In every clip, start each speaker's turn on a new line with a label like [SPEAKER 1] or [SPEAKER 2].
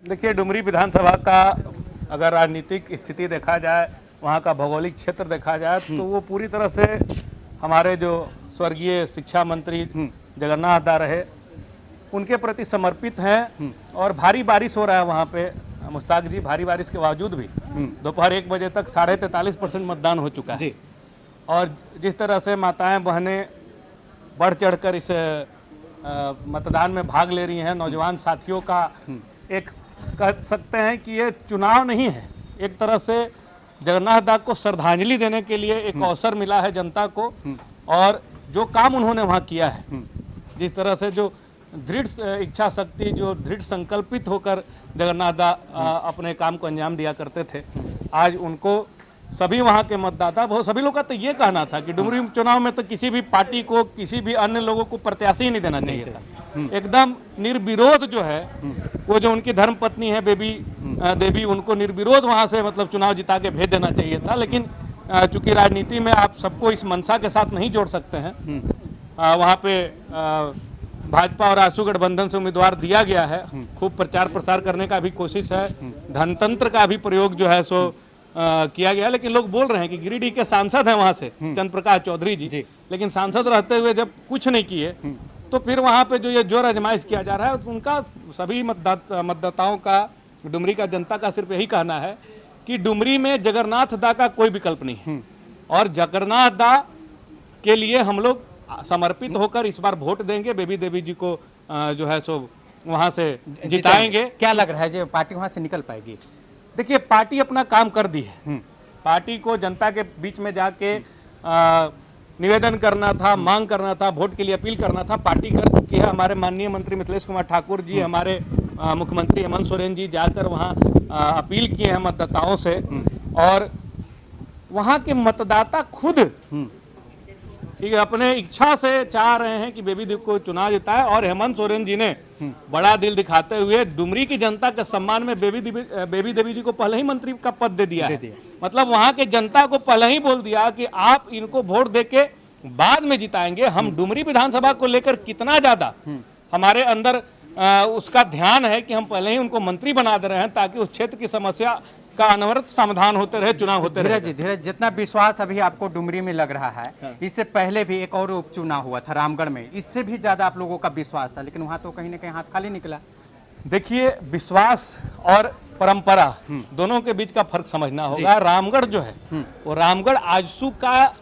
[SPEAKER 1] देखिए, डुमरी विधानसभा का अगर राजनीतिक स्थिति देखा जाए, वहाँ का भौगोलिक क्षेत्र देखा जाए तो वो पूरी तरह से हमारे जो स्वर्गीय शिक्षा मंत्री जगन्नाथ दा रहे उनके प्रति समर्पित हैं। और भारी बारिश हो रहा है वहाँ पे मुश्ताक जी, भारी बारिश के बावजूद भी दोपहर 1 बजे तक 43.5% मतदान हो चुका है। और जिस तरह से माताएं बहनें बढ़ चढ़कर इस मतदान में भाग ले रही हैं, नौजवान साथियों का एक कह सकते हैं कि ये चुनाव नहीं है, एक तरह से जगन्नाथ दा को श्रद्धांजलि देने के लिए एक अवसर मिला है जनता को। और जो काम उन्होंने वहाँ किया है, जिस तरह से जो दृढ़ इच्छा शक्ति, जो दृढ़ संकल्पित होकर जगन्नाथ दा अपने काम को अंजाम दिया करते थे, आज उनको सभी वहाँ के मतदाता, बहुत सभी लोगों का तो ये कहना था कि डुमरी चुनाव में तो किसी भी पार्टी को, किसी भी अन्य लोगों को प्रत्याशी ही नहीं देना चाहिए था। एकदम निर्विरोध जो है, वो जो उनकी धर्म पत्नी है बेबी देवी, उनको निर्विरोध वहाँ से मतलब चुनाव जिता के भेज देना चाहिए था। लेकिन चूंकि राजनीति में आप सबको इस मंशा के साथ नहीं जोड़ सकते हैं, वहाँ पे भाजपा और आसू गठबंधन से उम्मीदवार दिया गया है, खूब प्रचार प्रसार करने का भी कोशिश है, धनतंत्र का भी प्रयोग जो है सो किया गया। लेकिन लोग बोल रहे हैं कि गिरिडीह के सांसद हैं वहाँ से चंद्र प्रकाश चौधरी जी, लेकिन सांसद रहते हुए जब कुछ नहीं किए तो फिर वहाँ पे जो ये जोर आजमाइश किया जा रहा है, उनका सभी मतदाताओं का, डुमरी का जनता का सिर्फ यही कहना है कि डुमरी में जगन्नाथ दा का कोई विकल्प नहीं है। और जगन्नाथ दा के लिए हम लोग समर्पित होकर इस बार वोट देंगे, बेबी देवी जी को जो है सो वहाँ से जिताएंगे।
[SPEAKER 2] क्या लग रहा है जो पार्टी वहाँ से निकल पाएगी?
[SPEAKER 1] देखिए, पार्टी अपना काम कर दी है। पार्टी को जनता के बीच में जाके निवेदन करना था, मांग करना था, वोट के लिए अपील करना था, पार्टी कर चुकी है। हमारे माननीय मंत्री मिथिलेश कुमार ठाकुर जी, हमारे मुख्यमंत्री हेमंत सोरेन जी जाकर वहाँ अपील किए हैं मतदाताओं से। और वहाँ के मतदाता खुद ठीक है अपने इच्छा से चाह रहे हैं कि बेबी देवी को चुनाव जिताए। और हेमंत सोरेन जी ने बड़ा दिल दिखाते हुए डुमरी की जनता के सम्मान में बेबी देवी जी को पहले ही मंत्री का पद दे दिया है। मतलब वहाँ के जनता को पहले ही बोल दिया कि आप इनको वोट देके बाद में जिताएंगे। हम डुमरी विधानसभा को लेकर कितना ज्यादा हमारे अंदर उसका ध्यान है कि हम पहले ही उनको मंत्री बना दे रहे हैं, ताकि उस क्षेत्र की समस्या का अनवरत समाधान होते रहे, चुनाव होते रहे।
[SPEAKER 2] धीरज, जितना विश्वास अभी आपको डुमरी में लग रहा है, इससे पहले भी एक और उपचुनाव हुआ था रामगढ़ में, इससे भी ज्यादा आप लोगों का विश्वास था, लेकिन वहां तो कहीं ना कहीं हाथ खाली निकला।
[SPEAKER 1] देखिए, विश्वास और परंपरा दोनों के बीच का फर्क समझना होगा। रामगढ़ जो है वो रामगढ़ आजसू का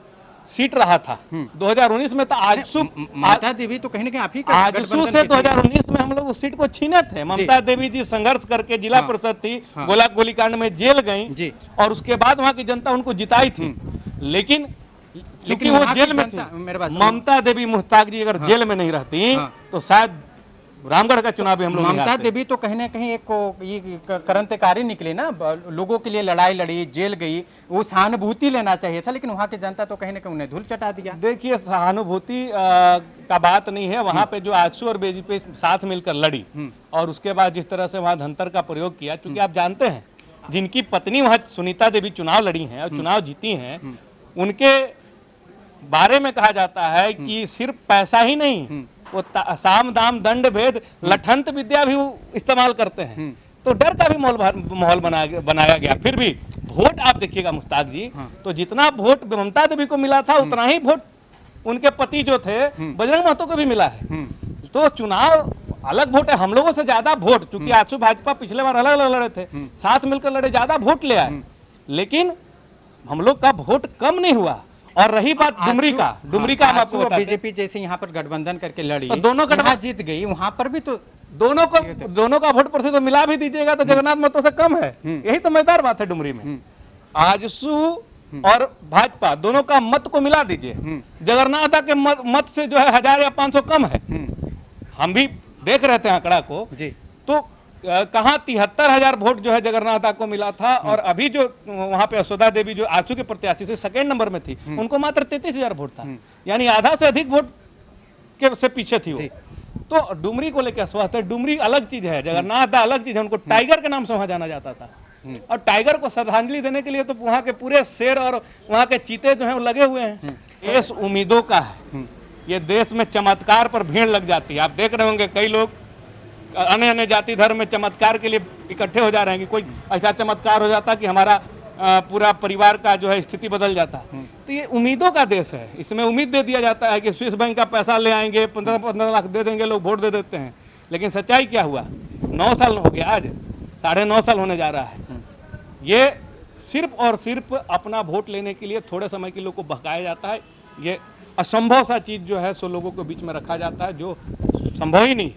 [SPEAKER 1] सीट रहा था 2019 में, तो आजसू
[SPEAKER 2] ममता देवी तो कहीं ना कहीं आप ही
[SPEAKER 1] आजसू से 2019 में हम लोग उस सीट को छीने थे। ममता देवी जी संघर्ष करके जिला परिषद थी, गोलीकांड में जेल गई और उसके बाद वहां की जनता उनको जिताई थी। लेकिन वो जेल में थी। ममता देवी मुश्ताक जी अगर जेल में नहीं रहती तो शायद रामगढ़ का चुनाव भी हम लोग
[SPEAKER 2] ममता देवी तो कहीं ना कहीं एक क्रांतिकारी निकली ना, लोगों के लिए लड़ाई लड़ी, जेल गई, वो सहानुभूति लेना चाहिए था, लेकिन वहाँ की जनता तो कहीं ना कहीं उन्हें धूल चटा दिया।
[SPEAKER 1] देखिए, सहानुभूति का बात नहीं है। वहाँ पे जो आजसू और बीजेपी साथ मिलकर लड़ी और उसके बाद जिस तरह से वहाँ धनतर का प्रयोग किया, क्योंकि आप जानते हैं जिनकी पत्नी वहाँ सुनीता देवी चुनाव लड़ी हैं और चुनाव जीती हैं, उनके बारे में कहा जाता है कि सिर्फ पैसा ही नहीं, वो साम दाम दंड भेद लठंत विद्या भी इस्तेमाल करते हैं। तो डर का भी माहौल बनाया गया। फिर भी वोट आप देखिएगा मुश्ताक जी, तो जितना वोट ममता देवी को मिला था उतना ही वोट उनके पति जो थे बजरंग महतो को भी मिला है। तो चुनाव अलग वोट है, हम लोगों से ज्यादा वोट, चूंकि आजसू भाजपा पिछले बार अलग अलग लड़े थे, साथ मिलकर लड़े, ज्यादा वोट ले आए, लेकिन हम लोग का वोट कम नहीं हुआ। और रही बात डुमरी का, हम आपको
[SPEAKER 2] बीजेपी जैसे यहाँ पर गठबंधन करके लड़ी
[SPEAKER 1] तो दोनों का
[SPEAKER 2] जीत गई, वहाँ पर भी तो
[SPEAKER 1] दोनों का वोट प्रतिशत तो मिला भी दीजिएगा तो जगन्नाथ मतों से कम है। यही तो मजेदार बात है डुमरी में। आजसू और भाजपा दोनों का मत को मिला दीजिए, जगन्नाथ के मत से जो है 1000 या 500 कम है। हम भी देख रहे थे आंकड़ा को, तो कहाँ 73,000 वोट जो है जगन्नाथ को मिला था। और अभी जो वहां पे यशोदा देवी जो आजसू के प्रत्याशी से सेकेंड नंबर में थी, उनको मात्र 33,000 वोट था, यानी आधा से अधिक वोट के से पीछे थी वो। तो डुमरी को लेकर स्वस्थ है। डुमरी अलग चीज है, जगन्नाथ अलग चीज है। उनको टाइगर के नाम से वहां जाना जाता था, और टाइगर को श्रद्धांजलि देने के लिए तो वहां के पूरे शेर और वहां के चीते जो है वो लगे हुए हैं। देश उम्मीदों का है, ये देश में चमत्कार पर भीड़ लग जाती है। आप देख रहे होंगे कई लोग अन्य अन्य जाति धर्म में चमत्कार के लिए इकट्ठे हो जा रहे हैं कि कोई ऐसा चमत्कार हो जाता कि हमारा पूरा परिवार का जो है स्थिति बदल जाता। तो ये उम्मीदों का देश है, इसमें उम्मीद दे दिया जाता है कि स्विस बैंक का पैसा ले आएंगे, 15-15 लाख दे देंगे, लोग वोट दे देते हैं। लेकिन सच्चाई क्या हुआ, 9 साल हो गया, आज 9.5 साल होने जा रहा है। ये सिर्फ और सिर्फ अपना वोट लेने के लिए थोड़े समय के लोग को बहकाया जाता है। ये असंभव सा चीज़ जो है सो लोगों के बीच में रखा जाता है, जो संभव ही नहीं।